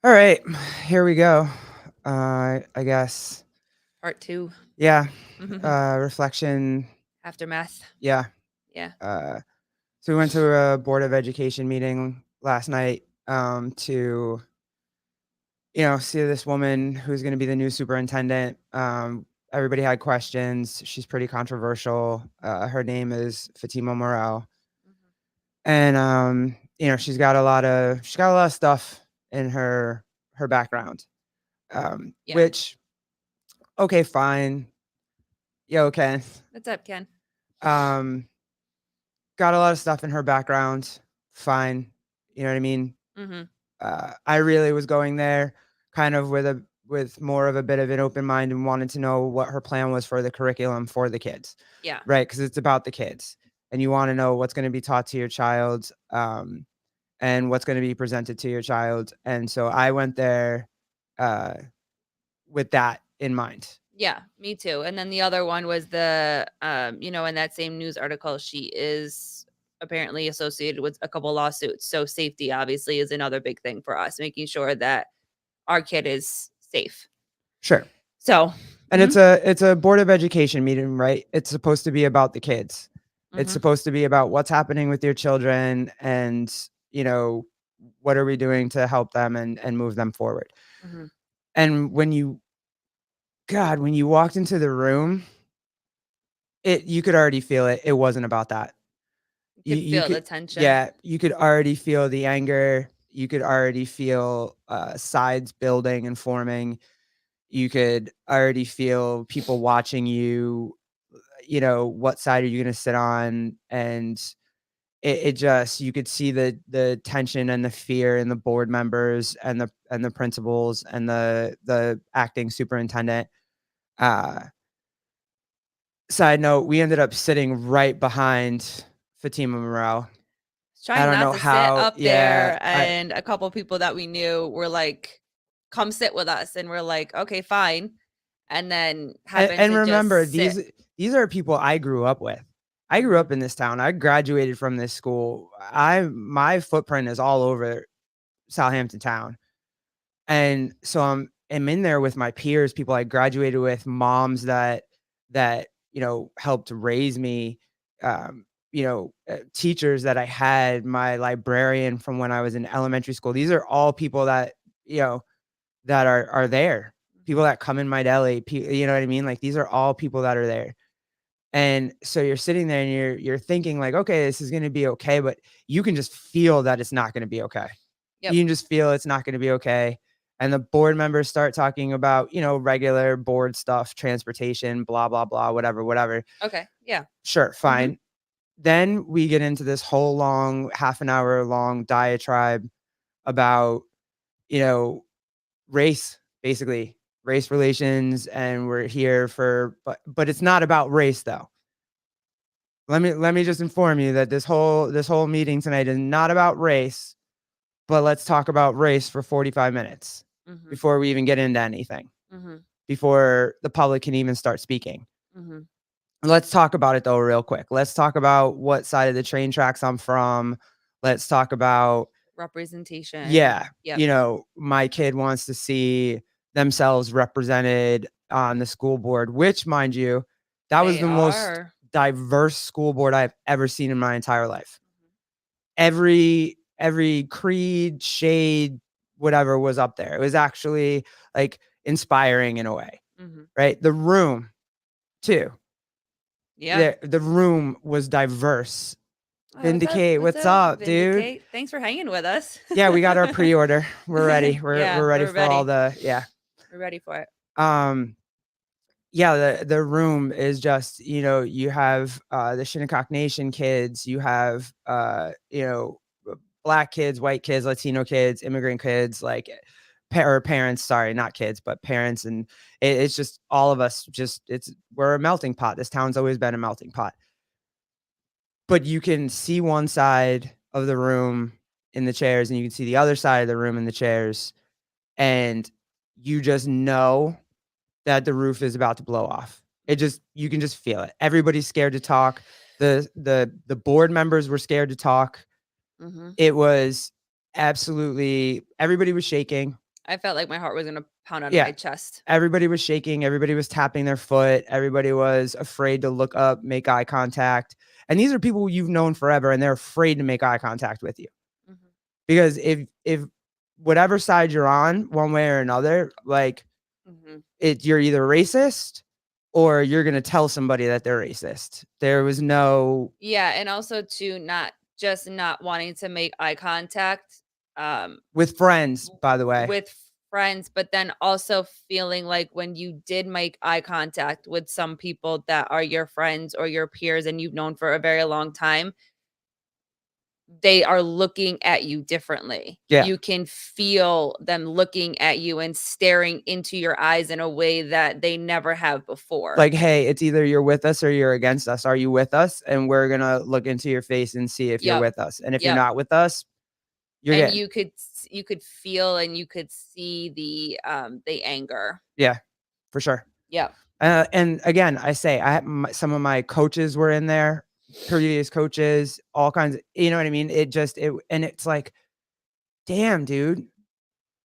All right, here we go. I guess. Part 2. Yeah. Reflection. Aftermath. Yeah. Yeah. So we went to a Board of Education meeting last night to, see this woman who's going to be the new superintendent. Everybody had questions. She's pretty controversial. Her name is Fatima Morel. And she's got a lot of stuff in her background. Yeah. Which, okay, fine. Yeah, okay. What's up, Ken? Um, got a lot of stuff in her background. Fine. You know what I mean? Mm-hmm. I really was going there kind of with more of a bit of an open mind and wanted to know what her plan was for the curriculum for the kids. Yeah. Right? Because it's about the kids. And you want to know what's going to be taught to your child, and what's going to be presented to your child. And so I went there uh, with that in mind. Yeah, me too. And then the other one was in that same news article, she is apparently associated with a couple lawsuits. So safety obviously is another big thing for us, making sure that our kid is safe. Sure. So, And it's a Board of Education meeting, right? It's supposed to be about the kids. It's supposed to be about what's happening with your children and, what are we doing to help them and move them forward. And when you walked into the room, you could already feel it. It wasn't about that. you could You feel the could, tension. yeah, you could already feel the anger. You could already feel sides building and forming. You could already feel people watching you. What side are you going to sit on? And it just, you could see the tension and the fear in the board members and the principals and the acting superintendent. Side note, we ended up sitting right behind Fatima Morel. I Trying don't not know to sit how. up Yeah, there, and a couple people that we knew were like, come sit with us, and we're like, okay, fine. And then happened and to remember, just sit. these are people I grew up with. I grew up in this town. I graduated from this school. My footprint is all over Southampton town. And so I'm in there with my peers, people I graduated with, moms that helped raise me, teachers that I had, my librarian from when I was in elementary school. These are all people that that are there. People that come in my deli, you know what I mean? Like, these are all people that are there. And so you're sitting there and you're thinking like, okay, this is going to be okay, but you can just feel that it's not going to be okay. Yep. You can just feel it's not going to be okay. And the board members start talking about, regular board stuff, transportation, blah, blah, blah, whatever, whatever. Okay. Yeah. Sure, fine. Then we get into this whole long, half an hour long diatribe about, you know, race, basically race relations. And we're here but it's not about race though. Let me just inform you that this whole meeting tonight is not about race, but let's talk about race for 45 minutes before we even get into anything, before the public can even start speaking. Let's talk about it though real quick. Let's talk about what side of the train tracks I'm from. Let's talk about Representation. yeah, Yep. my kid wants to see themselves represented on the school board, which, mind you, that was They the most are. diverse school board I've ever seen in my entire life. Every creed, shade, whatever was up there. It was actually like inspiring in a way, right? The room too. Yeah. The room was diverse. What's up? Vindicate, what's up, dude? Vindicate. Thanks for hanging with us. Yeah, we got our pre-order. We're ready. We're Yeah, ready we're for all ready. the yeah. We're ready for it. Yeah, the room is just, you have the Shinnecock Nation kids, you have black kids, white kids, Latino kids, immigrant kids, like or parents, sorry, not kids, but parents. And it's just all of us, we're a melting pot. This town's always been a melting pot. But you can see one side of the room in the chairs and you can see the other side of the room in the chairs, and you just know that the roof is about to blow off. You can just feel it. Everybody's scared to talk. The board members were scared to talk. It was absolutely, everybody was shaking. I felt like my heart was gonna pound out of Yeah. my chest. Everybody was shaking, everybody was tapping their foot, everybody was afraid to look up, make eye contact, and these are people you've known forever, and they're afraid to make eye contact with you. Mhm, Because if whatever side you're on, one way or another, like, mhm. you're either racist or you're gonna tell somebody that they're racist. There was no Yeah, and also to not just not wanting to make eye contact, um, with friends, w by the way. with friends, but then also feeling like when you did make eye contact with some people that are your friends or your peers and you've known for a very long time, they are looking at you differently. Yeah. You can feel them looking at you and staring into your eyes in a way that they never have before. Like, "Hey, it's either you're with us or you're against us. Are you with us? And we're gonna look into your face and see if you're Yep, with us. And if you're yep. not with us, you're And getting." you could feel and you could see the anger. Yeah, for sure. Yep. And again, I say I had some of my coaches were in there, previous coaches, all kinds of, you know what I mean? It just it and it's like, "Damn, dude,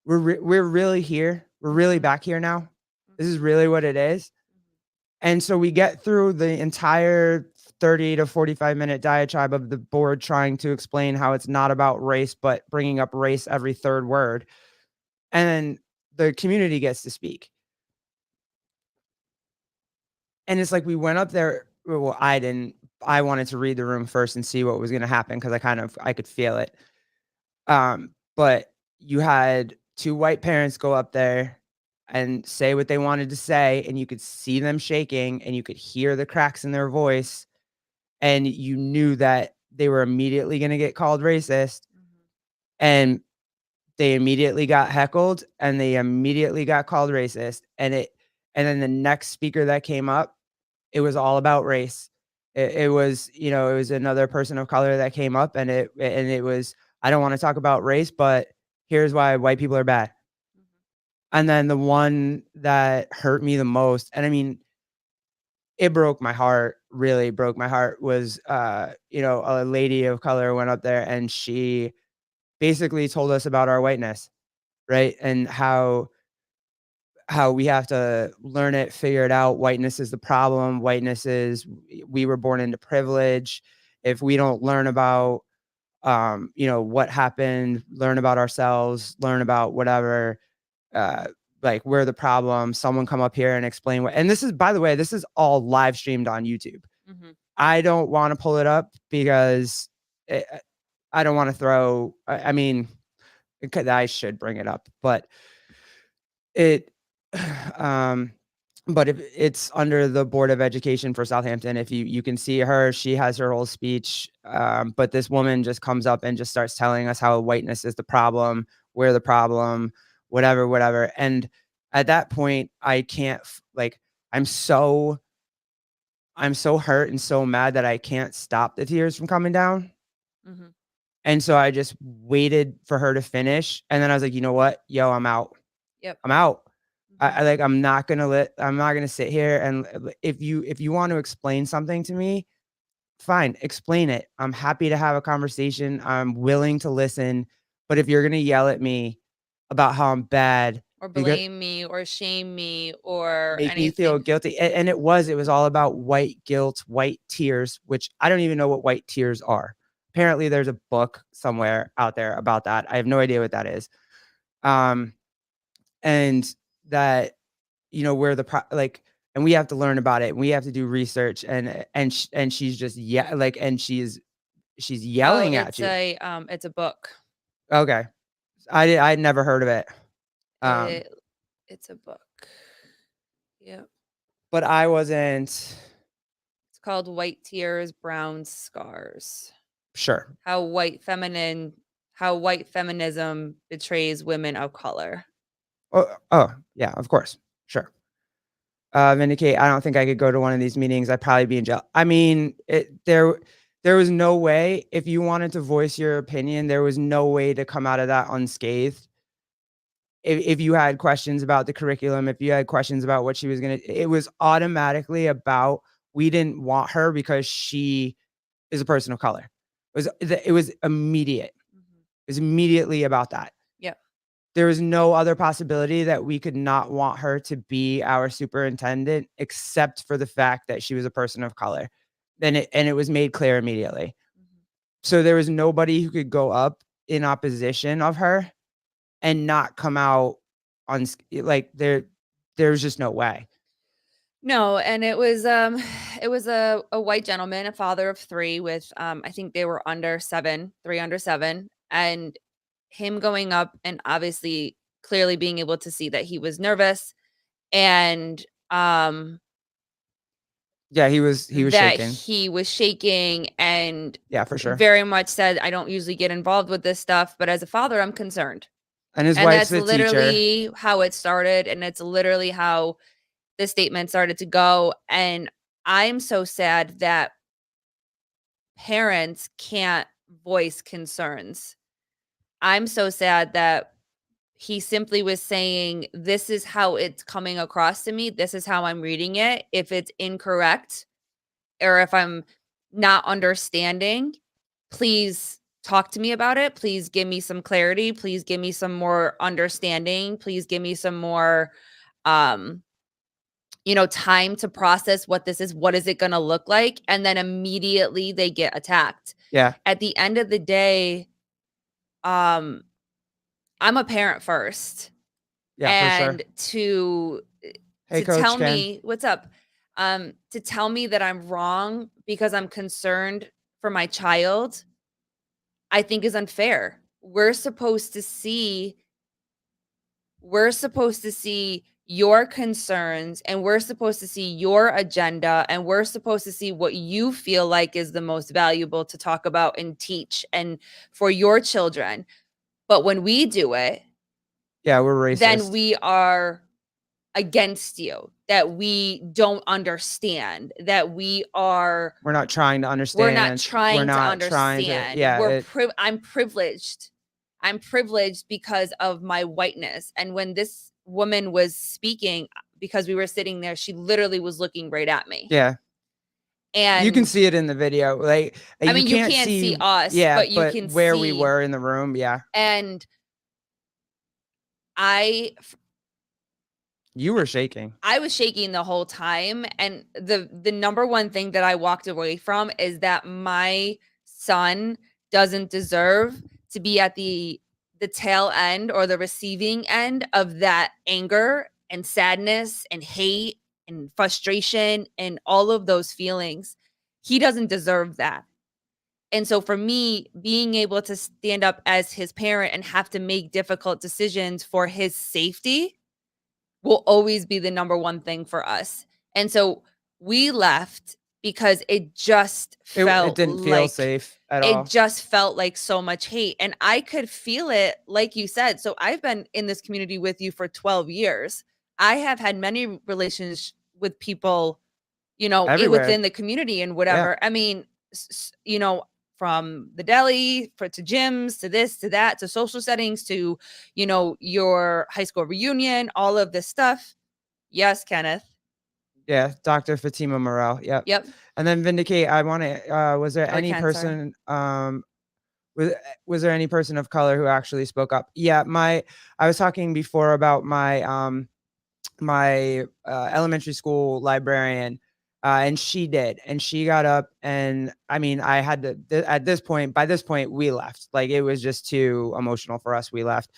we're really here. We're really Mhm, back here now. This is mhm, really what it is." mhm, And so we get through the entire 30 to 45-minute diatribe of the board trying to explain how it's not about race, but bringing up race every third word. And then the community gets to speak. And it's like we went up there. Well, I didn't. I wanted to read the room first and see what was going to happen because I could feel it. But you had two white parents go up there and say what they wanted to say, and you could see them shaking, and you could hear the cracks in their voice, and you knew that they were immediately going to get called racist, mhm. and they immediately got heckled, and they immediately got called racist, and then the next speaker that came up, it was all about race. It was, it was another person of color that came up, and it was, I don't want to talk about race, but here's why white people are bad. Mhm, And then the one that hurt me the most, and I mean, it broke my heart, really broke my heart, was a lady of color went up there and she basically told us about our whiteness, right? And how we have to learn it, figure it out. Whiteness is the problem. Whiteness is, we were born into privilege. If we don't learn about what happened, learn about ourselves, learn about whatever, uh like, we're the problem. Someone come up here and explain what, and this is, by the way, this is all live streamed on YouTube. mhm. I don't want to pull it up because it, I don't want to throw. I mean, I should bring it up, but it, um, but if it's under the Board of Education for Southampton, if you can see her, she has her whole speech. But this woman just comes up and just starts telling us how whiteness is the problem, we're the problem, whatever, whatever. And at that point, I can't like, I'm so I'm so hurt and so mad that I can't stop the tears from coming down. Mhm. And so I just waited for her to finish, and then I was like, "You know what? Yo, I'm out. Yep. I'm out. Mhm. I'm not gonna sit here and if you want to explain something to me, fine, explain it. I'm happy to have a conversation. I'm willing to listen. But if you're gonna yell at me about how I'm bad Or because blame me or shame me or make me feel anything. guilty," and it was all about white guilt, white tears, which I don't even know what white tears are. Apparently, there's a book somewhere out there about that. I have no idea what that is. Um, and that, where like, and we have to learn about it. We have to do research, and she's just, yeah, like, and she's Oh, yelling at you. it's a book. Okay, I'd never heard of it. Um, It it's a book. Yep. but I wasn't It's called White Tears, Brown Scars. sure. How white feminism betrays women of color. Oh, yeah, of course, sure. Vindicate, I don't think I could go to one of these meetings. I'd probably be in jail. I mean, there was no way, if you wanted to voice your opinion, there was no way to come out of that unscathed. If you had questions about the curriculum, if you had questions about what she was gonna, it was automatically about, we didn't want her because she is a person of color. It was immediate. Mhm. It was immediately about that. Yep. there was no other possibility that we could not want her to be our superintendent except for the fact that she was a person of color. And it was made clear immediately. Mhm. So there was nobody who could go up in opposition of her and not come out on like there's just no way. No, and it was, it was a white gentleman, a father of 3 with, I think they were under 7, 3 under 7, and him going up and obviously clearly being able to see that he was nervous and, Yeah, he was that shaking. he was shaking and Yeah, for sure. very much said, "I don't usually get involved with this stuff, but as a father, I'm concerned." And his And wife's that's the teacher. literally how it started, and it's literally how the statement started to go, and I'm so sad that parents can't voice concerns. I'm so sad that he simply was saying, "This is how it's coming across to me. This is how I'm reading it. If it's incorrect or if I'm not understanding, please talk to me about it. Please give me some clarity. Please give me some more understanding. Please give me some more um time to process what this is. What is it going to look like?" And then immediately they get attacked. Yeah. At the end of the day, um I'm a parent first, Yeah, for sure. and to Hey, Coach tell Ken. me what's up, to tell me that I'm wrong because I'm concerned for my child, I think is unfair. We're supposed to see your concerns, and we're supposed to see your agenda, and we're supposed to see what you feel like is the most valuable to talk about and teach and for your children. But when we do it, Yeah, we're then racist. we are against you, that we don't understand, that We're not trying to we're not understand. We're trying to not trying to understand. yeah, it I'm privileged. I'm privileged because of my whiteness. And when this woman was speaking, because we were sitting there, she literally was looking right at me. yeah. You can And see it in the video. Like, I you mean, you can't can't see see us, yeah, but you but can where we see. were in the room, yeah. And I You were shaking. I was shaking the whole time, and the number one thing that I walked away from is that my son doesn't deserve to be at the tail end or the receiving end of that anger and sadness and hate and frustration and all of those feelings. He doesn't deserve that. And so for me, being able to stand up as his parent and have to make difficult decisions for his safety will always be the number one thing for us. And so we left because It didn't feel safe at it all. just felt like so much hate, and I could feel it like you said. So I've been in this community with you for 12 years. I have had many relations with people, Everywhere. within the community and Yeah. whatever. I mean, from the deli to gyms to this to that to social settings to, your high school reunion, all of this stuff. Yes, Kenneth. Yeah, Dr. Fatima Morel, yep. Yep. And then Vindicate, I wanna, was there Or any Ken, sorry. person, was there any person of color who actually spoke up? Yeah, I was talking before about my elementary school librarian, and she did, and she got up, and I mean, I had to at this point by this point, we left, like, it was just too emotional for us, we left.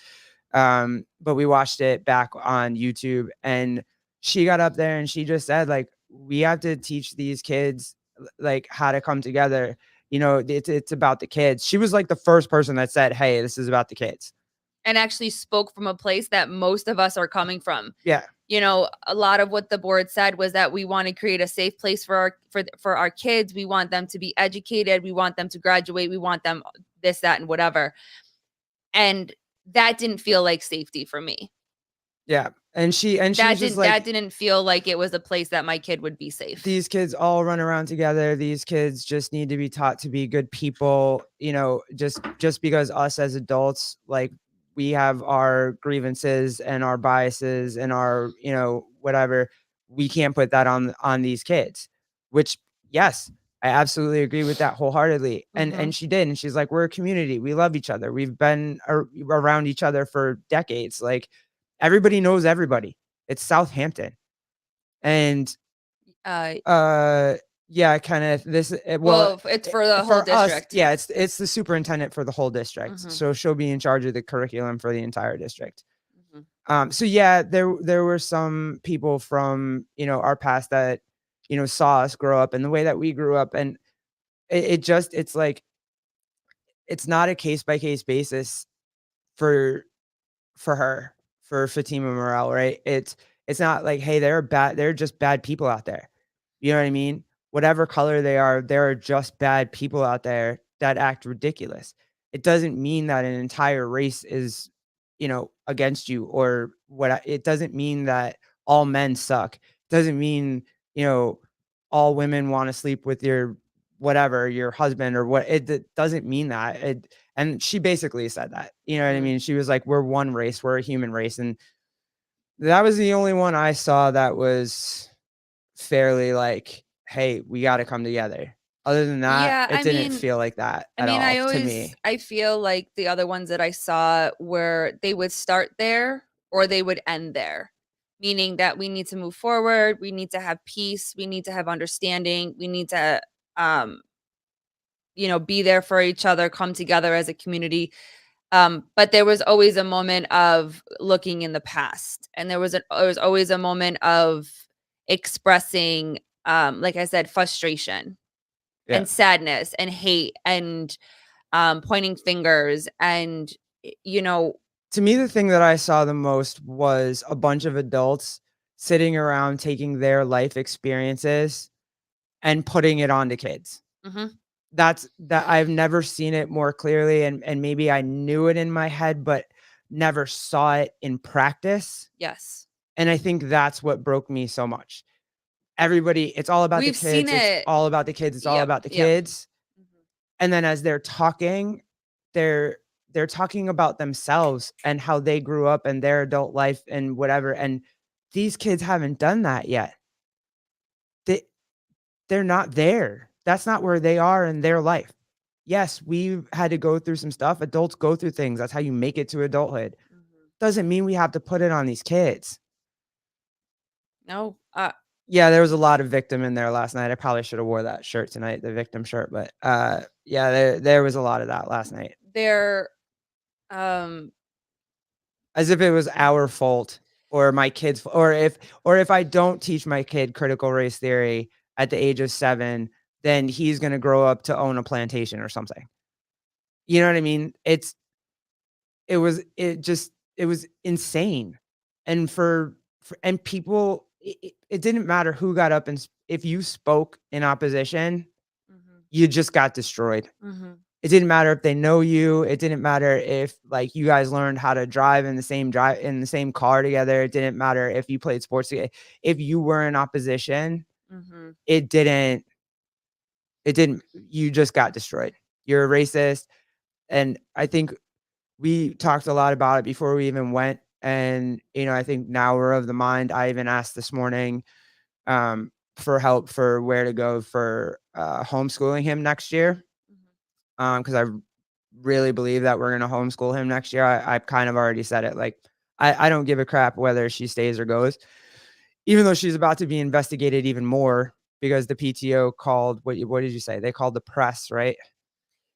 But we watched it back on YouTube, and she got up there and she just said, like, "We have to teach these kids, like, how to come together, it's about the kids." She was, like, the first person that said, "Hey, this is about the kids." And actually spoke from a place that most of us are coming from. Yeah, A lot of what the board said was that we want to create a safe place for our kids. We want them to be educated. We want them to graduate. We want them this, that, and whatever. And that didn't feel like safety for me. yeah, and she was just That like, didn't feel like it was a place that my kid would be safe. these kids all run around together. These kids just need to be taught to be good people, just because us as adults, like, we have our grievances and our biases and our, whatever, we can't put that on these kids. Which, yes, I absolutely agree with that wholeheartedly, Mhm. and she did, and she's like, "We're a community, we love each other, we've been around each other for decades, like, everybody knows everybody. It's Southampton." And, Uh, uh, yeah, kinda this well, well, it's for the whole for us, district. yeah, it's the superintendent for the whole district, Mhm. so she'll be in charge of the curriculum for the entire district. Mhm. So yeah, there were some people from, our past that, saw us grow up and the way that we grew up, and it's like it's not a case by case basis for her, for Fatima Morel, right? It's not like, hey, they're just bad people out there. You know what I mean? Whatever color they are, there are just bad people out there that act ridiculous. It doesn't mean that an entire race is, against you or it doesn't mean that all men suck. It doesn't mean, you know, all women want to sleep with your whatever, your husband or what it doesn't mean that. And she basically said that. You know what I Mhm. mean? She was like, "We're one race, we're a human race." And that was the only one I saw that was fairly like, "Hey, we gotta come together." Other than that, Yeah, it didn't feel like that at all to me. I feel like the other ones that I saw where they would start there or they would end there, meaning that we need to move forward, we need to have peace, we need to have understanding, we need to, um, be there for each other, come together as a community. But there was always a moment of looking in the past, and there was always a moment of expressing, like I said, frustration Yeah. and sadness and hate and pointing fingers and you know To me, the thing that I saw the most was a bunch of adults sitting around taking their life experiences and putting it onto kids. mhm, That I've never seen it more clearly, and maybe I knew it in my head, but never saw it in practice, yes. and I think that's what broke me so much. Everybody, it's all about the We've seen kids, it's it. all about the kids, it's all Yep, about the yep. kids, Mhm, and then as they're talking, they're they're talking about themselves and how they grew up and their adult life and whatever, and these kids haven't done that yet. They they're not there. That's not where they are in their life. Yes, we've had to go through some stuff. Adults go through things. That's how you make it to adulthood. mhm. Doesn't mean we have to put it on these kids. No, Yeah, there was a lot of victim in there last night. I probably should have wore that shirt tonight, the victim shirt, but yeah, there was a lot of that last night. they're um As if it was our fault or my kids or if I don't teach my kid critical race theory at the age of 7, then he's gonna grow up to own a plantation or something. You know what I mean? It was insane. And and people, it didn't matter who got up and if you spoke in opposition, mhm, you just got destroyed. mhm, It didn't matter if they know you. It didn't matter if like you guys learned how to drive in the same car together. It didn't matter if you played sports together. If you were in opposition, mhm. it didn't it didn't you just got destroyed. You're a racist. And I think we talked a lot about it before we even went. And, I think now we're of the mind. I even asked this morning for help for where to go for homeschooling him next year. Mhm. Because I really believe that we're gonna homeschool him next year. I've kind of already said it. Like, I don't give a crap whether she stays or goes, even though she's about to be investigated even more because the PTO called what did you say? They called the press, right?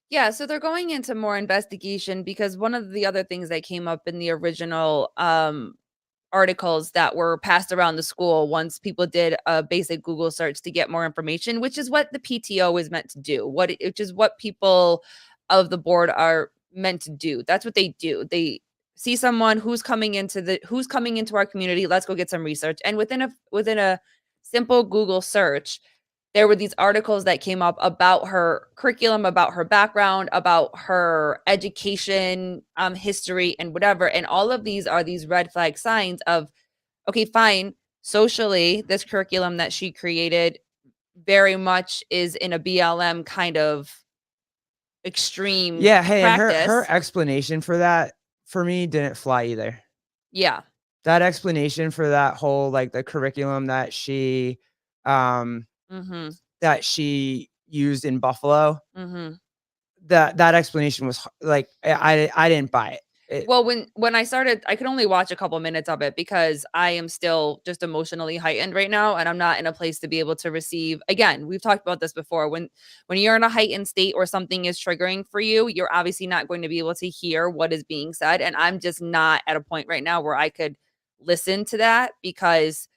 Yeah, so they're going into more investigation because one of the other things that came up in the original articles that were passed around the school once people did a basic Google search to get more information, which is what the PTO is meant to do. Which is what people of the board are meant to do. That's what they do. They see someone who's coming into our community, let's go get some research. And within a simple Google search, there were these articles that came up about her curriculum, about her background, about her education, history, and whatever. And all of these are these red flag signs of, okay, fine. Socially, this curriculum that she created very much is in a BLM kind of extreme Yeah, hey, and her practice. explanation for that for me didn't fly either. Yeah. That explanation for that whole like the curriculum um Mhm. that she used in Buffalo. Mhm. That explanation was like, I didn't buy it. Well, when I started, I could only watch a couple minutes of it because I am still just emotionally heightened right now, and I'm not in a place to be able to receive. Again, we've talked about this before. When you're in a heightened state or something is triggering for you, you're obviously not going to be able to hear what is being said, and I'm just not at a point right now where I could listen to that because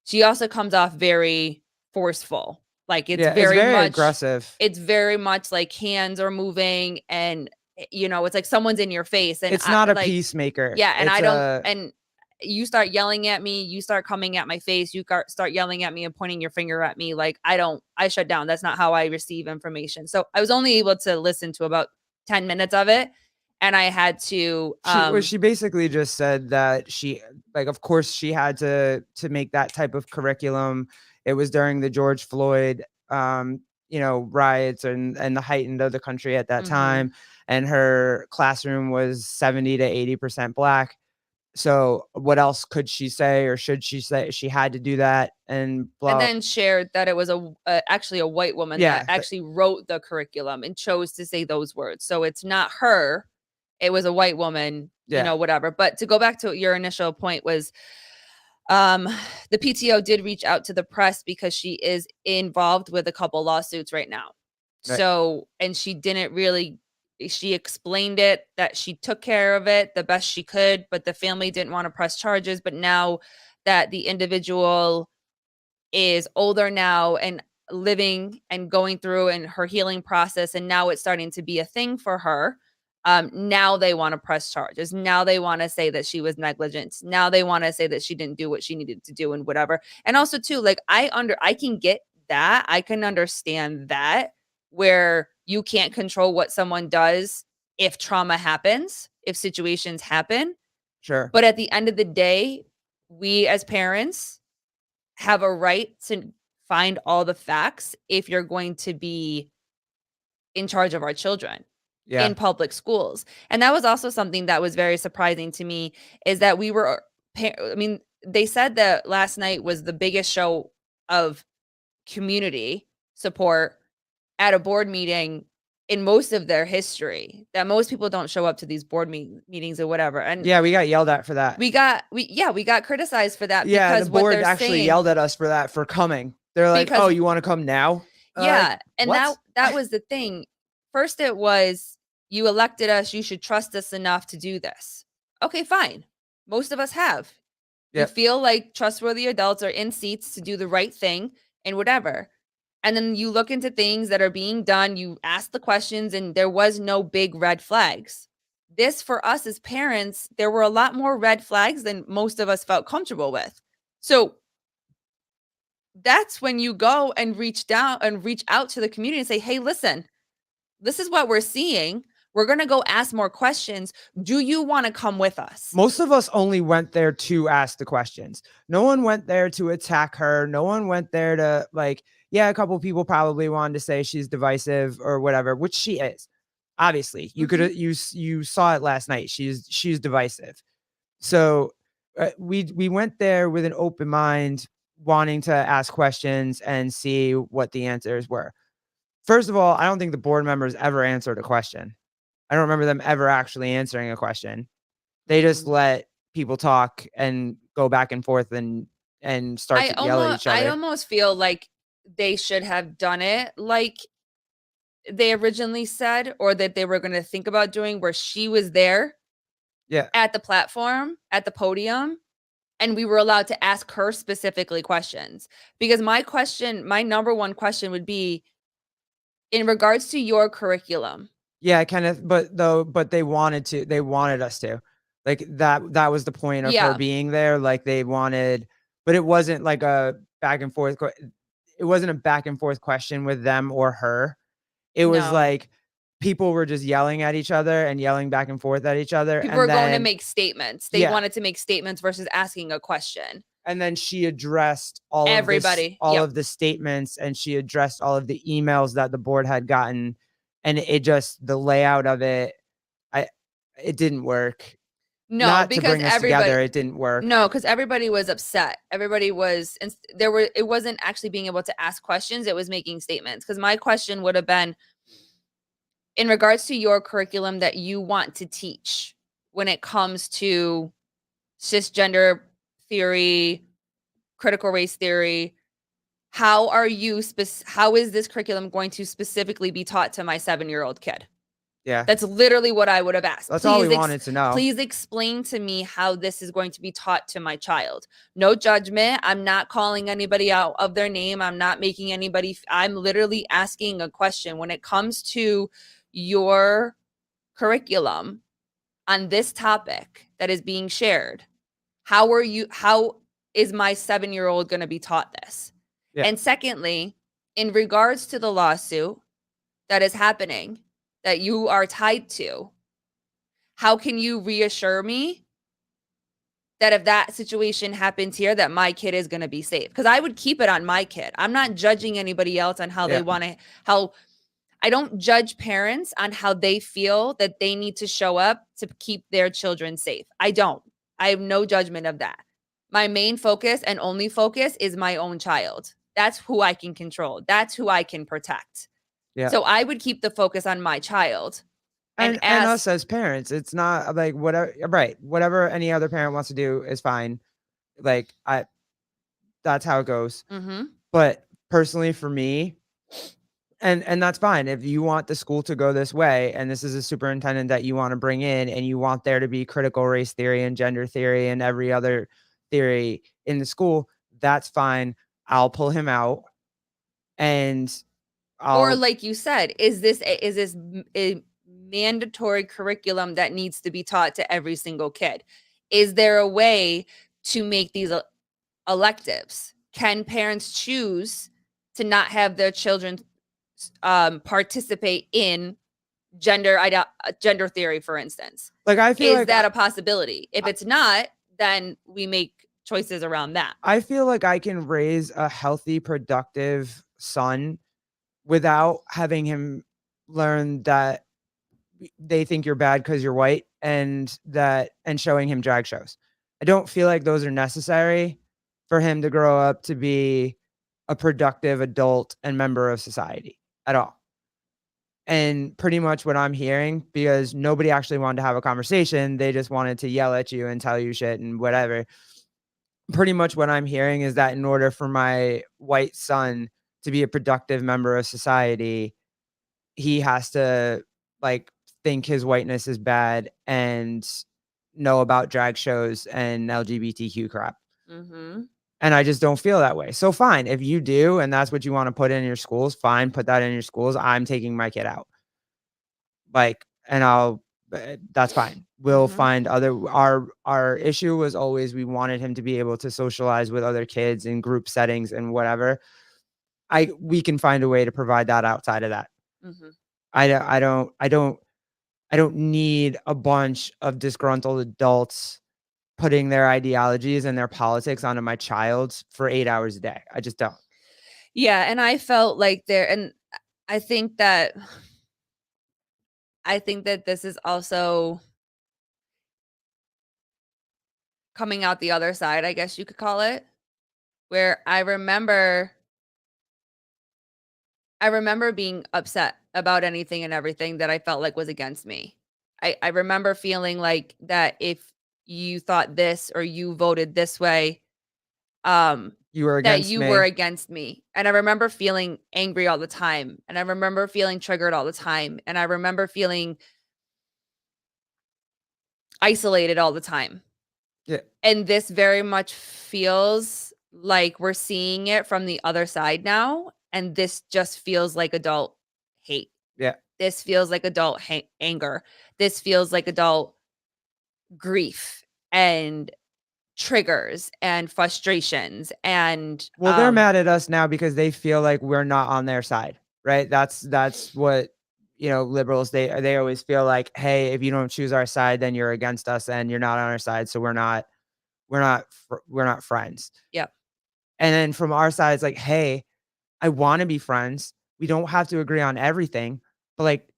she also comes off very forceful. Like Yeah, it's very aggressive. it's very much like hands are moving and it's like someone's in your face and It's I not a like peacemaker. yeah, and It's I don't a and you start yelling at me, you start coming at my face, start yelling at me and pointing your finger at me like I shut down. That's not how I receive information. So I was only able to listen to about 10 minutes of it and I had to she basically just said that she, like, of course she had to make that type of curriculum. It was during the George Floyd, riots and the heightened of the country at that mhm. time, and her classroom was 70 to 80% Black. So what else could she say, or should she say? She had to do that, and And blah. then shared that it was actually a white woman that Yeah, actually wrote the curriculum and chose to say those words. So it's not her, it was a white woman, yeah, whatever. But to go back to your initial point was um the PTO did reach out to the press because she is involved with a couple lawsuits right now. right, So, and she didn't really she explained it that she took care of it the best she could, but the family didn't want to press charges, but now that the individual is older now and living and going through and her healing process and now it's starting to be a thing for her. Now they want to press charges. Now they want to say that she was negligent. Now they want to say that she didn't do what she needed to do and whatever. And also too, like I can get that. I can understand that where you can't control what someone does if trauma happens, if situations happen. sure, But at the end of the day, we as parents have a right to find all the facts if you're going to be in charge of our children yeah, in public schools. And that was also something that was very surprising to me is that we were I mean, they said that last night was the biggest show of community support at a board meeting in most of their history. That most people don't show up to these meetings or whatever. And yeah. We got yelled at for that. we got criticized for that Yeah, the because what board they're actually saying yelled at us for that, for coming. They're like, "Oh, because you wanna come now?" Like, yeah, and "What?" that was the thing. First it was, "You elected us, you should trust us enough to do this." Okay, fine. Most of us have. You Yep, feel like trustworthy adults are in seats to do the right thing and whatever. And then you look into things that are being done, you ask the questions, and there was no big red flags. This, for us as parents, there were a lot more red flags than most of us felt comfortable with. So that's when you go and reach out to the community and say, "Hey, listen, this is what we're seeing. We're going to go ask more questions. Do you want to come with us?" most of us only went there to ask the questions. No one went there to attack her. No one went there to, like, yeah, a couple people probably wanted to say she's divisive or whatever, which she is. Obviously, you Mhm. could you saw it last night. She's divisive. So, we went there with an open mind, wanting to ask questions and see what the answers were. First of all, I don't think the board members ever answered a question. I don't remember them ever actually answering a question. They just Mhm. let people talk and go back and forth and start to yell at each I other. almost feel like they should have done it like they originally said or that they were going to think about doing where she was there Yeah. at the platform, at the podium, and we were allowed to ask her specifically questions. Because my number one question would be in regards to your curriculum. Yeah, kind of, but they wanted us to. Like, that was the point of her Yeah, being there, like, they wanted, but it wasn't like a back and forth it wasn't a back and forth question with them or her. It was no. like people were just yelling at each other and yelling back and forth at each other, People were and going to then make statements. They yeah, wanted to make statements versus asking a question. and then she addressed Everybody. all Yep. of the statements, and she addressed all of the emails that the board had gotten, and it just, the layout of it, I it didn't work. No, Not to because bring us everybody together, it didn't work. no, because everybody was upset. Everybody was and there were it wasn't actually being able to ask questions, it was making statements. Because my question would have been, in regards to your curriculum that you want to teach when it comes to cisgender theory, critical race theory, how is this curriculum going to specifically be taught to my 7-year-old kid? Yeah. That's literally what I would have asked. That's all we wanted to know. Please explain to me how this is going to be taught to my child. No judgment. I'm not calling anybody out of their name. I'm not making anybody I'm literally asking a question when it comes to your curriculum on this topic that is being shared. How is my 7-year-old going to be taught this? Yeah. And secondly, in regards to the lawsuit that is happening that you are tied to, how can you reassure me that if that situation happens here, that my kid is going to be safe? Because I would keep it on my kid. I'm not judging anybody else on how they Yeah. want to, how I don't judge parents on how they feel that they need to show up to keep their children safe. I don't. I have no judgment of that. My main focus and only focus is my own child. That's who I can control. That's who I can protect. Yeah. So I would keep the focus on my child and And ask. us as parents, it's not like whatever, right, whatever any other parent wants to do is fine. Like, that's how it goes. Mhm. But personally for me, and that's fine. If you want the school to go this way, and this is a superintendent that you wanna bring in, and you want there to be critical race theory and gender theory and every other theory in the school, that's fine. I'll pull him out, and Or I'll like you said, is this a mandatory curriculum that needs to be taught to every single kid? Is there a way to make these electives? Can parents choose to not have their children participate in gender theory, for instance? like, I feel Is like that a possibility? If it's not, then we make choices around that. I feel like I can raise a healthy, productive son without having him learn that they think you're bad because 'cause you're white, and showing him drag shows. I don't feel like those are necessary for him to grow up to be a productive adult and member of society at all. And pretty much what I'm hearing, because nobody actually wanted to have a conversation, they just wanted to yell at you and tell you shit and whatever. Pretty much what I'm hearing is that in order for my white son to be a productive member of society, he has to, like, think his whiteness is bad and know about drag shows and LGBTQ crap. Mhm. And I just don't feel that way. So fine, if you do and that's what you wanna put in your schools, fine, put that in your schools. I'm taking my kid out. Like, and that's fine. We'll Mhm. find other our issue was always we wanted him to be able to socialize with other kids in group settings and whatever. We can find a way to provide that outside of that. Mhm. I don't need a bunch of disgruntled adults putting their ideologies and their politics onto my child for 8 hours a day. I just don't. Yeah, and I felt like there and I think that I think that this is also coming out the other side, I guess you could call it, where I remember being upset about anything and everything that I felt like was against me. I remember feeling like that if you thought this or you voted this way, um, You were that against you were me. against me. And I remember feeling angry all the time. And I remember feeling triggered all the time. And I remember feeling isolated all the time. Yeah, And this very much feels like we're seeing it from the other side now, and this just feels like adult hate. yeah. This feels like adult anger. This feels like adult grief and triggers and frustrations and, Well, they're mad at us now because they feel like we're not on their side, right? That's what, liberals, they always feel like, "Hey, if you don't choose our side, then you're against us and you're not on our side, so we're not friends." yep. And then from our side, it's like, "Hey, I wanna be friends. We don't have to agree on everything, but, like,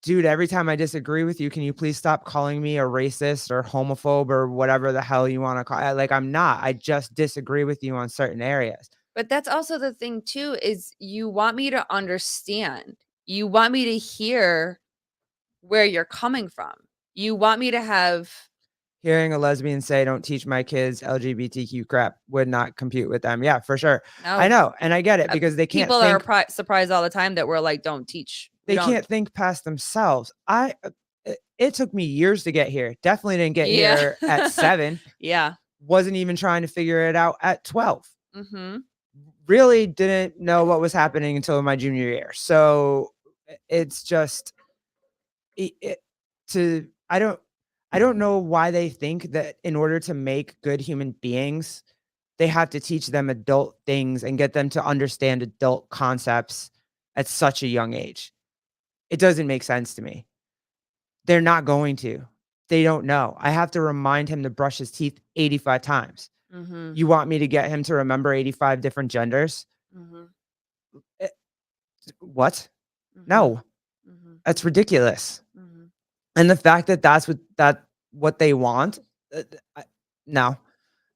dude, every time I disagree with you, can you please stop calling me a racist or homophobe or whatever the hell you want to call it? Like, I'm not. I just disagree with you on certain areas. But that's also the thing too, is you want me to understand. You want me to hear where you're coming from. You want me to have Hearing a lesbian say, "Don't teach my kids LGBTQ crap," would not compute with them. Yeah, for sure. I no. know, and I get it because People are surprised all the time that we're like, "Don't teach." We they don't. can't think past themselves. It took me years to get here. Definitely didn't get Yeah. here at 7. Yeah. Wasn't even trying to figure it out at 12. Mhm. Really didn't know what was happening until my junior year. So it's just it to I don't know why they think that in order to make good human beings, they have to teach them adult things and get them to understand adult concepts at such a young age. It doesn't make sense to me. They're not going to. They don't know. I have to remind him to brush his teeth 85 times. Mhm. You want me to get him to remember 85 different genders? Mhm. Eh, what? Mhm. No. Mhm. That's ridiculous. Mhm. And the fact that that's what they want, I no.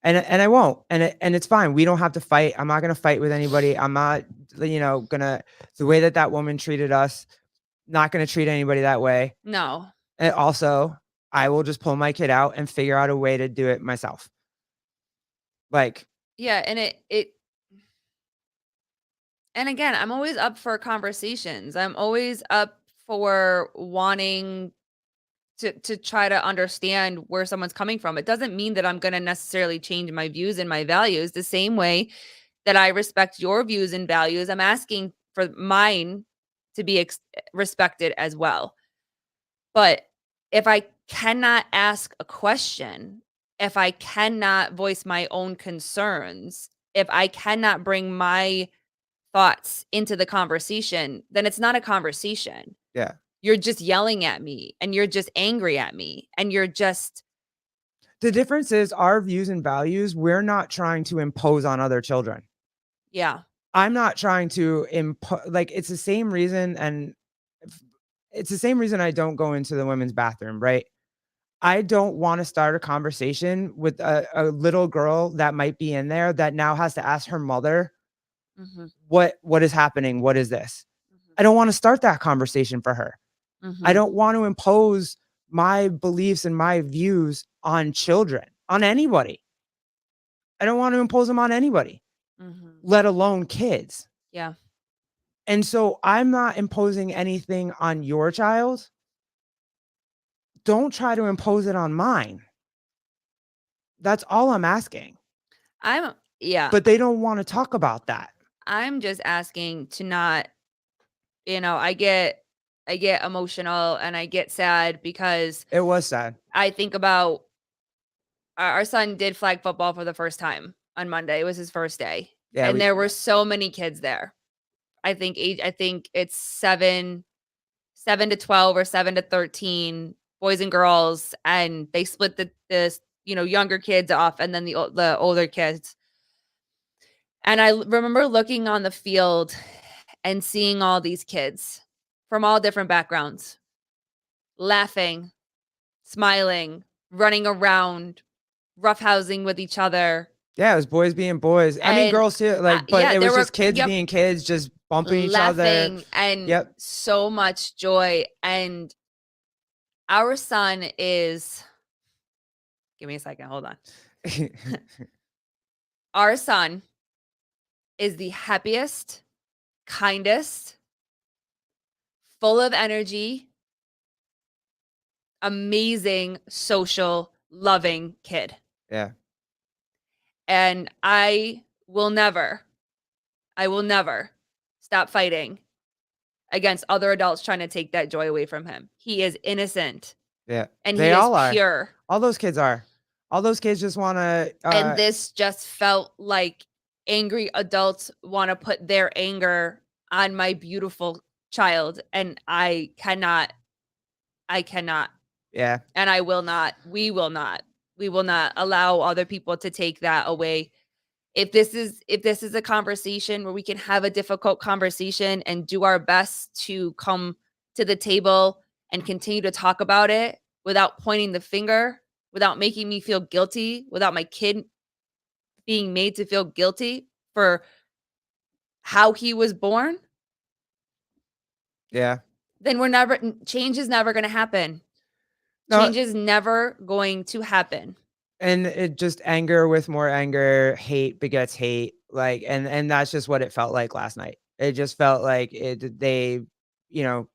And I won't. And it's fine. We don't have to fight. I'm not gonna fight with anybody. I'm not, gonna the way that that woman treated us, not gonna treat anybody that way. No. And also, I will just pull my kid out and figure out a way to do it myself. Like, Yeah, and it and again, I'm always up for conversations. I'm always up for wanting to try to understand where someone's coming from. It doesn't mean that I'm going to necessarily change my views and my values the same way that I respect your views and values. I'm asking for mine to be respected as well. But if I cannot ask a question, if I cannot voice my own concerns, if I cannot bring my thoughts into the conversation, then it's not a conversation. yeah. You're just yelling at me and you're just angry at me and you're just The difference is our views and values, we're not trying to impose on other children. yeah. I'm not trying to like, it's the same reason, and it's the same reason I don't go into the women's bathroom, right? I don't wanna start a conversation with a little girl that might be in there that now has to ask her mother, Mhm. What is happening? What is this?" Mhm. I don't wanna start that conversation for her. I Mhm. don't want to impose my beliefs and my views on children, on anybody. I don't want to impose them on anybody, Mhm. let alone kids. Yeah. And so I'm not imposing anything on your child. Don't try to impose it on mine. That's all I'm asking. I'm yeah. But they don't want to talk about that. I'm just asking to not, I get emotional and I get sad because It was sad. I think about our son did flag football for the first time on Monday. It was his first day. Yeah, And there were so many kids there. I think it's 7 to 12 or 7 to 13 boys and girls, and they split the younger kids off and then the older kids. And I remember looking on the field and seeing all these kids from all different backgrounds, laughing, smiling, running around, roughhousing with each other. yeah, it was boys being boys. I mean, And girls too, like, but yeah, it there was were just kids yep, being kids, just bumping each other. laughing and Yep. so much joy. And our son is give me a second, hold on. Our son is the happiest, kindest, full of energy, amazing, social, loving kid. Yeah, And I will never stop fighting against other adults trying to take that joy away from him. He is innocent yeah. and They he is all are. pure. All those kids are. All those kids just wanna, And this just felt like angry adults want to put their anger on my beautiful child. And I cannot, yeah. and I will not, we will not allow other people to take that away. If this is a conversation where we can have a difficult conversation and do our best to come to the table and continue to talk about it without pointing the finger, without making me feel guilty, without my kid being made to feel guilty for how he was born, Yeah. then change is never going to happen. No, Change is never going to happen. and it just anger with more anger, hate begets hate, like, and that's just what it felt like last night. It just felt like you know,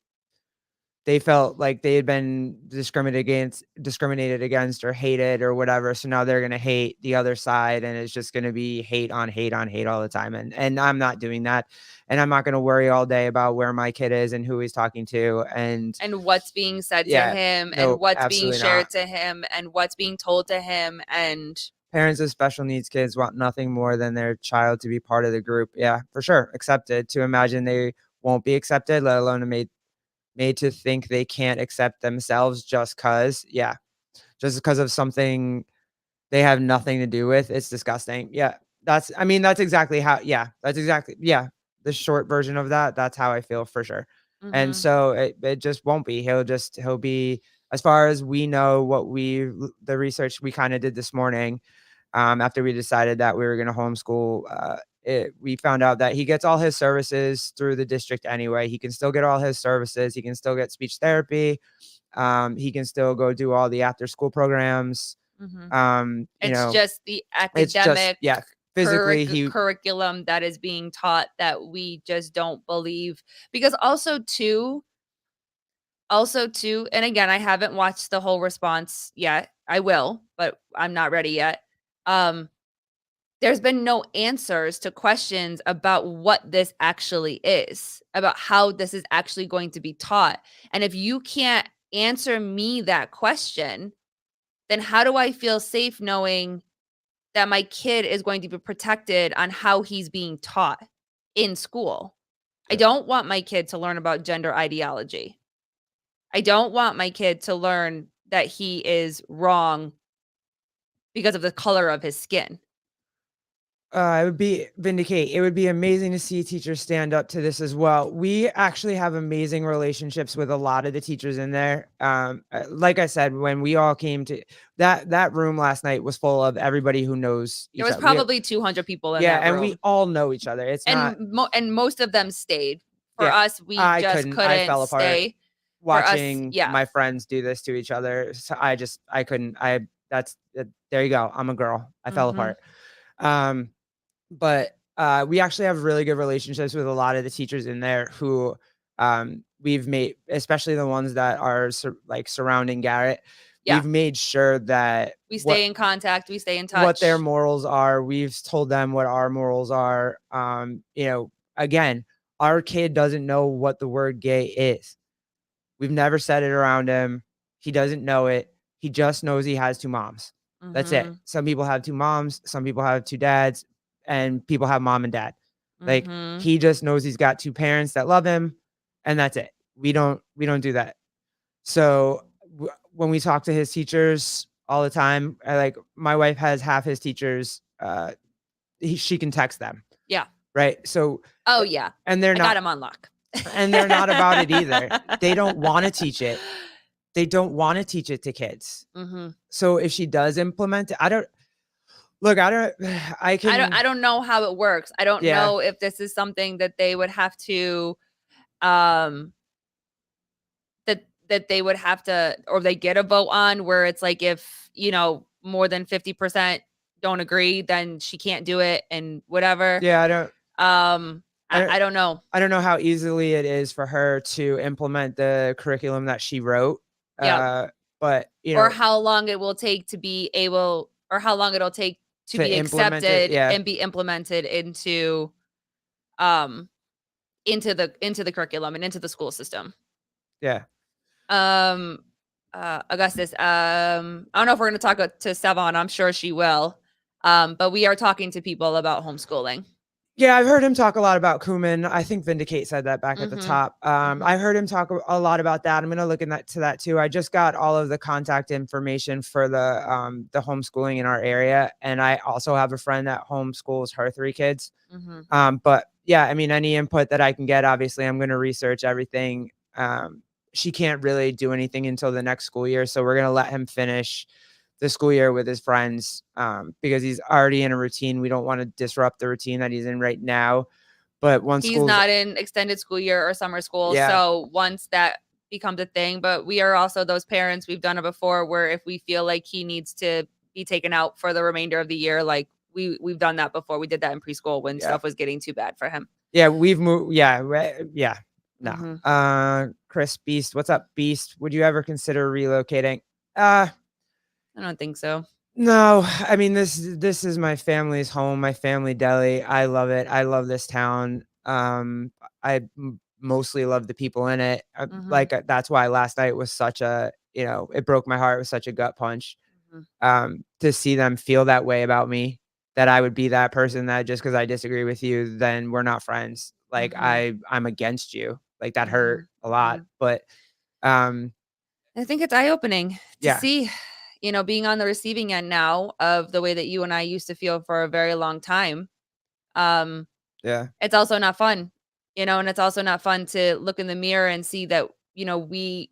they felt like they had been discriminated against or hated or whatever, so now they're gonna hate the other side, and it's just gonna be hate on hate on hate all the time, and I'm not doing that, and I'm not gonna worry all day about where my kid is and who he's talking to, and And what's being said to yeah, him and no, what's being absolutely shared not. to him and what's being told to him and Parents of special needs kids want nothing more than their child to be part of the group. Yeah, for sure, accepted. To imagine they won't be accepted, let alone made to think they can't accept themselves just 'cause, yeah, just because of something they have nothing to do with, it's disgusting. Yeah, that's exactly how yeah, the short version of that, that's how I feel for sure. And mhm, so it just won't be. He'll be as far as we know, the research we kinda did this morning, after we decided that we were gonna homeschool, we found out that he gets all his services through the district anyway. He can still get all his services. He can still get speech therapy. He can still go do all the after school programs. mhm. You It's know, just the it's just academic yeah, physically he curriculum that is being taught that we just don't believe because also too, and again, I haven't watched the whole response yet. I will, but I'm not ready yet. Um, there's been no answers to questions about what this actually is, about how this is actually going to be taught. And if you can't answer me that question, then how do I feel safe knowing that my kid is going to be protected on how he's being taught in school? I yeah. don't want my kid to learn about gender ideology. I don't want my kid to learn that he is wrong because of the color of his skin. It would be vindicate. It would be amazing to see teachers stand up to this as well. We actually have amazing relationships with a lot of the teachers in there. Like I said, when we all came to that room last night was full of everybody who knows There each was other. probably 200 people in Yeah, that and we room, all know each other. It's not and most of them stayed. For yeah. us, we just I couldn't fell apart stay. For us, watching yeah. my friends do this to each other. So I couldn't. There you go. I'm a girl. I fell Mhm. apart. Um, but we actually have really good relationships with a lot of the teachers in there who we've made, especially the ones that are surrounding Garrett. Yeah. We've made sure that We stay in contact, we stay in what their touch. morals are. We've told them what our morals are. Again, our kid doesn't know what the word gay is. We've never said it around him. He doesn't know it. He just knows he has 2 moms. That's it. Mhm. Some people have 2 moms, some people have 2 dads, and people have mom and dad. Like, Mhm. he just knows he's got 2 parents that love him, and that's it. We don't do that. So, when we talk to his teachers all the time, my wife has half his teachers, she can text them, Yeah. right? So, Oh, eh, yeah. and they're I got not him on lock. about it either. They don't wanna teach it. They don't wanna teach it to kids. Mhm. So if she does implement it, I don't I I can don't know how it works. I don't yeah, know if this is something that they would have to, um that they would have to or they get a vote on where it's like if, more than 50% don't agree, then she can't do it and whatever. yeah, I don't I don't know. I don't know how easily it is for her to implement the curriculum that she wrote, Yep. uh, but, Or how long it will take to be able or how long it'll take to to be implement it, accepted yeah, and be implemented um into the curriculum and into the school system. yeah. Um Augustus, I don't know if we're going to talk to Sevon. I'm sure she will. But we are talking to people about homeschooling. Yeah, I've heard him talk a lot about Kuman. I think Vindicate said that back at the Mhm. top. Mhm. I heard him talk a lot about that. I'm gonna look in that to that too. I just got all of the contact information for the homeschooling in our area, and I also have a friend that homeschools her 3 kids. Mhm. But yeah, I mean, any input that I can get, obviously, I'm gonna research everything. she can't really do anything until the next school year. So we're gonna let him finish the school year with his friends, because he's already in a routine. We don't want to disrupt the routine that he's in right now. But once He's school's not in extended school year or summer school, yeah, so once that becomes a thing, but we are also those parents, we've done it before, where if we feel like he needs to be taken out for the remainder of the year, like, we've done that before. We did that in preschool when yeah, stuff was getting too bad for him. yeah, we've moved, yeah, yeah, no. Mhm. Chris Beast, what's up, Beast? Would you ever consider relocating? Uh, I don't think so. no, I mean, this is my family's home, my family deli. I love it. I love this town. Mostly love the people in it. Mhm, That's why last night was such a, it broke my heart. It was such a gut punch. mhm, To see them feel that way about me, that I would be that person that just because I disagree with you, then we're not friends. Like mhm, I'm against you. Like that hurt mhm, a lot. mhm. But um, I think it's eye-opening to yeah, see, being on the receiving end now of the way that you and I used to feel for a very long time. Um, yeah, it's also not fun, and it's also not fun to look in the mirror and see that, we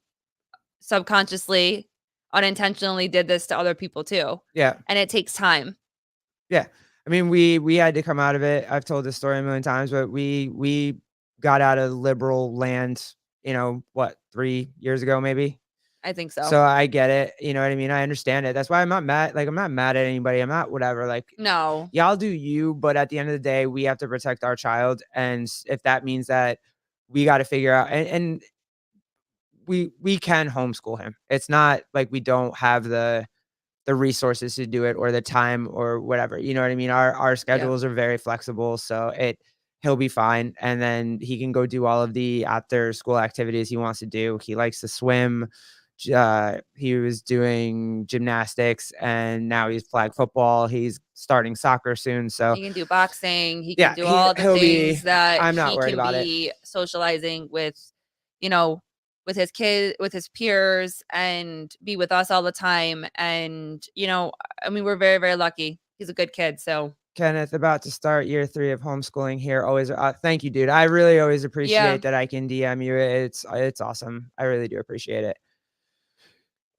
subconsciously, unintentionally did this to other people too, yeah. and it takes time. Yeah. I mean, we had to come out of it. I've told this story a million times, but we got out of liberal land, what, 3 years ago, maybe? I think so. So I get it, you know what I mean? I understand it. That's why I'm not mad, like, I'm not mad at anybody. I'm not whatever, like, No. y'all do you, but at the end of the day, we have to protect our child, and if that means that we gotta figure out, and we can homeschool him. It's not like we don't have the resources to do it or the time or whatever, you know what I mean? Our Yeah. schedules are very flexible, so he'll be fine, and then he can go do all of the after school activities he wants to do. He likes to swim. He was doing gymnastics, and now he's flag football. He's starting soccer soon, so He can do boxing, he can yeah, do all the he'll be. things that I'm not he worried can about it. be socializing you know, with his kid, with his peers, and be with us all the time, and, I mean, we're very, very lucky. He's a good kid, so Kenneth, about to start year 3 of homeschooling here. Always, thank you, dude. I really always yeah, appreciate that I can DM you. It's awesome. I really do appreciate it.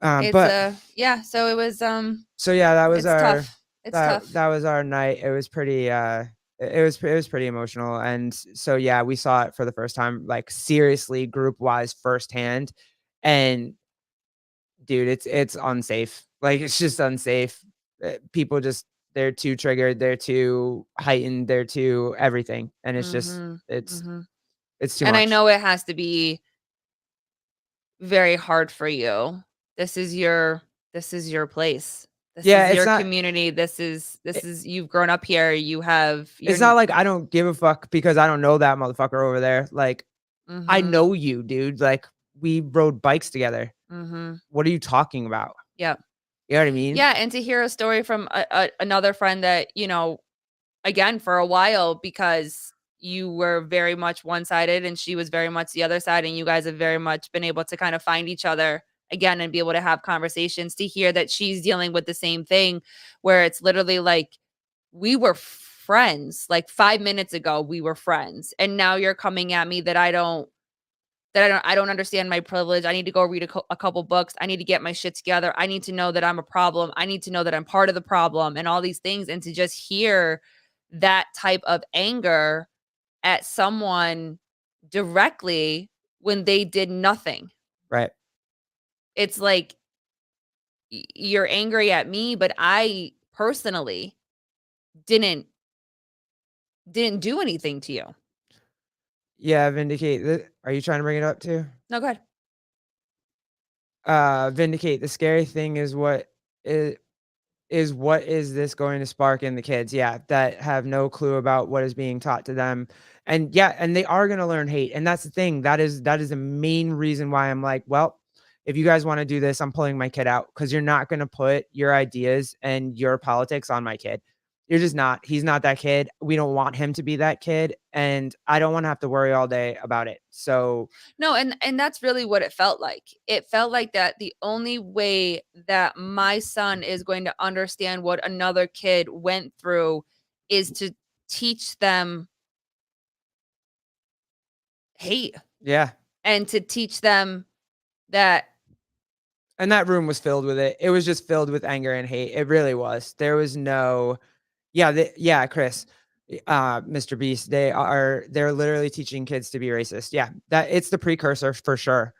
it's, But yeah, so it was, so yeah, that was it's our tough. It's tough. that was our night. It was pretty it was pretty emotional. And so yeah, we saw it for the first time, like seriously, group wise, firsthand. And dude, it's unsafe. Like it's just unsafe. People just, they're too triggered, they're too heightened, they're too everything, and it's just Mhm, it's mhm. it's too And I much. know it has to be very hard for you. This is your this is your place. This Yeah, is your community. This it, is you've grown up here. You have it's your not like I don't give a fuck because I don't know that motherfucker over there. Like I mhm. know you, dude. Like we rode bikes together. Mhm. What are you talking about? Yep. You know what I mean? Yeah, and to hear a story from another friend that, again, for a while, because you were very much one-sided and she was very much the other side, and you guys have very much been able to kind of find each other again and be able to have conversations, to hear that she's dealing with the same thing, where it's literally like, we were friends, like 5 minutes ago we were friends, and now you're coming at me that I don't understand my privilege. I need to go read a couple books. I need to get my shit together. I need to know that I'm a problem. I need to know that I'm part of the problem, and all these things, and to just hear that type of anger at someone directly when they did nothing. Right. It's like, you're angry at me, but I personally didn't didn't do anything to you. Yeah, vindicate. Are you trying to bring it up too? No, good. Vindicate. The scary thing is what is this going to spark in the kids? Yeah, that have no clue about what is being taught to them. And yeah, and they are going to learn hate. And that's the thing. That is the main reason why I'm like, well, if you guys want to do this, I'm pulling my kid out because you're not going to put your ideas and your politics on my kid. You're just not. He's not that kid. We don't want him to be that kid. And I don't want to have to worry all day about it. So, No, and that's really what it felt like. It felt like that the only way that my son is going to understand what another kid went through is to teach them hate, yeah, and to teach them that And that room was filled with it. It was just filled with anger and hate. It really was. There was no, yeah, Chris, Mr. Beast. They're literally teaching kids to be racist. Yeah, that it's the precursor for sure.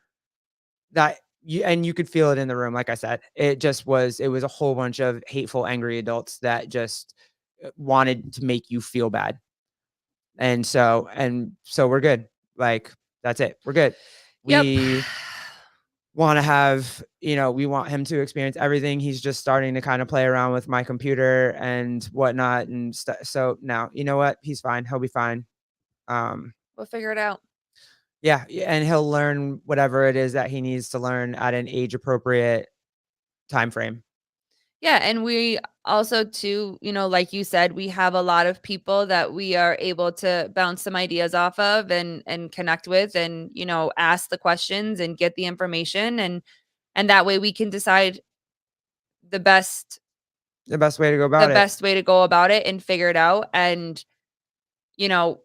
That you could feel it in the room. Like I said, it was a whole bunch of hateful, angry adults that just wanted to make you feel bad. And so we're good. Like that's it. We're good. yep. We want to have, we want him to experience everything. He's just starting to kind of play around with my computer and whatnot. And so now, you know what? He's fine. He'll be fine. We'll figure it out. Yeah. And he'll learn whatever it is that he needs to learn at an age appropriate time frame. Yeah, and we also too, like you said, we have a lot of people that we are able to bounce some ideas off of and connect with and, ask the questions and get the information and that way we can decide the best The best way to go the about it. best way to go about it and figure it out and you know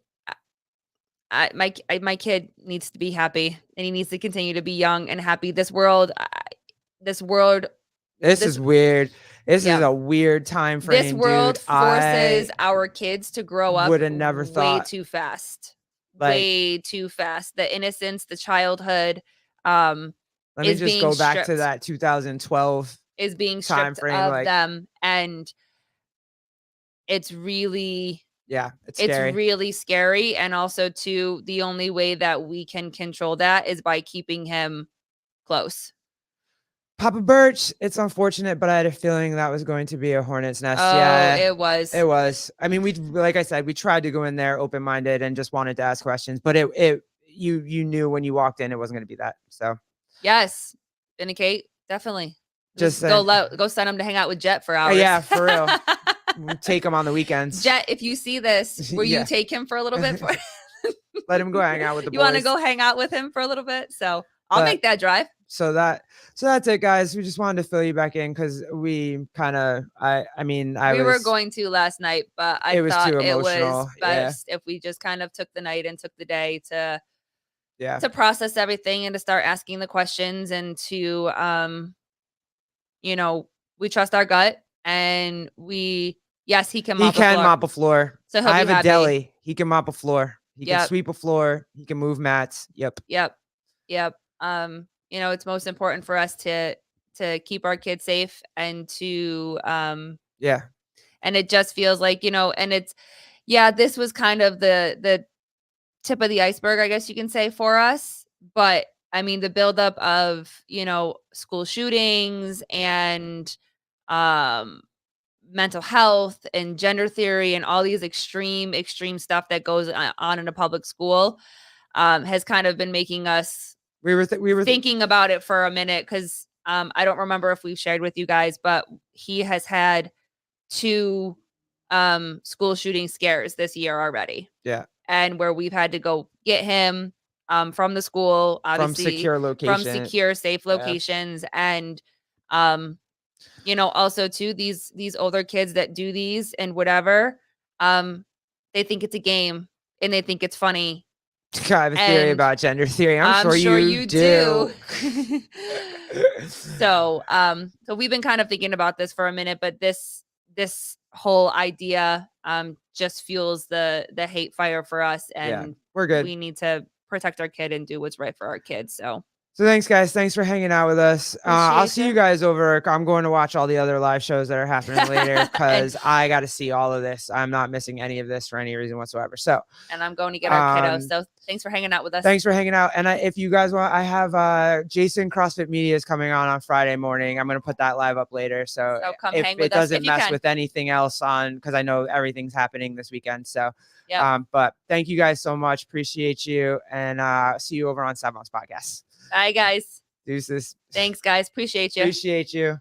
my kid needs to be happy and he needs to continue to be young and happy. This world This this is weird. This is yeah. a weird time This frame, dude. world forces I our kids to grow up would have never way thought, too fast. like, Way too fast. The innocence, the childhood, um, let me is just being go back to stripped that 2012 is being time stripped frame. of Like, them, and it's really yeah, it's it's scary. really scary, and also too, the only way that we can control that is by keeping him close. Papa Birch, it's unfortunate, but I had a feeling that was going to be a hornet's nest. Oh, Yeah, it was. it was. I mean, like I said, we tried to go in there open minded and just wanted to ask questions, but you knew when you walked in it wasn't going to be that. So Yes. Vindicate, definitely. just Just go saying. go send him to hang out with Jet for hours. Yeah, for real. We take him on the weekends. Jet, if you see this, will you Yeah, take him for a little bit? let him go hang out with the You want to boys. go hang out with him for a little bit? So I'll But make that drive. so that's it, guys. We just wanted to fill you back in because we kind of, I mean, We were going to last night, but I it was thought too it was emotional. Yeah, best if we just kind of took the night and took the day to yeah. process everything and to start asking the questions and to we trust our gut and yes, he can He mop a can floor. mop a floor. So he'll I be have a happy. deli. He can mop a floor. He can Yep. sweep a floor. He can move mats. Yep. Yep. Yep. It's most important for us to keep our kids safe and to Yeah. and it just feels like, and it's this was kind of the tip of the iceberg, I guess you can say, for us. But I mean, the buildup of, school shootings and um mental health and gender theory and all these extreme stuff that goes on in a public school has kind of been making us We were thinking about it for a minute because I don't remember if we've shared with you guys, but he has had 2 school shooting scares this year already. Yeah. And where we've had to go get him from the school, From obviously secure from location. secure, safe Yeah. locations. And also too, these older kids that do these and whatever, they think it's a game and they think it's funny. I have a theory And about gender theory. I'm sure you do. So we've been kind of thinking about this for a minute, but this whole idea just fuels the hate fire for us, Yeah, and we're good. we need to protect our kid and do what's right for our kids. So thanks, guys. Thanks for hanging out with us. I'll see you ya. guys over. I'm going to watch all the other live shows that are happening later because I got to see all of this. I'm not missing any of this for any reason whatsoever. So, and I'm going to get our kiddo. So thanks for hanging out with us. Thanks for hanging out. And if you guys want, I have Jason CrossFit Media is coming on Friday morning. I'm going to put that live up later. So come if hang with it us doesn't mess with anything else on, because I know everything's happening this weekend. So, but thank you guys so much. Appreciate you. And see you over on Savon's podcast. Bye, guys. Deuces. Thanks, guys. Appreciate you. Appreciate you.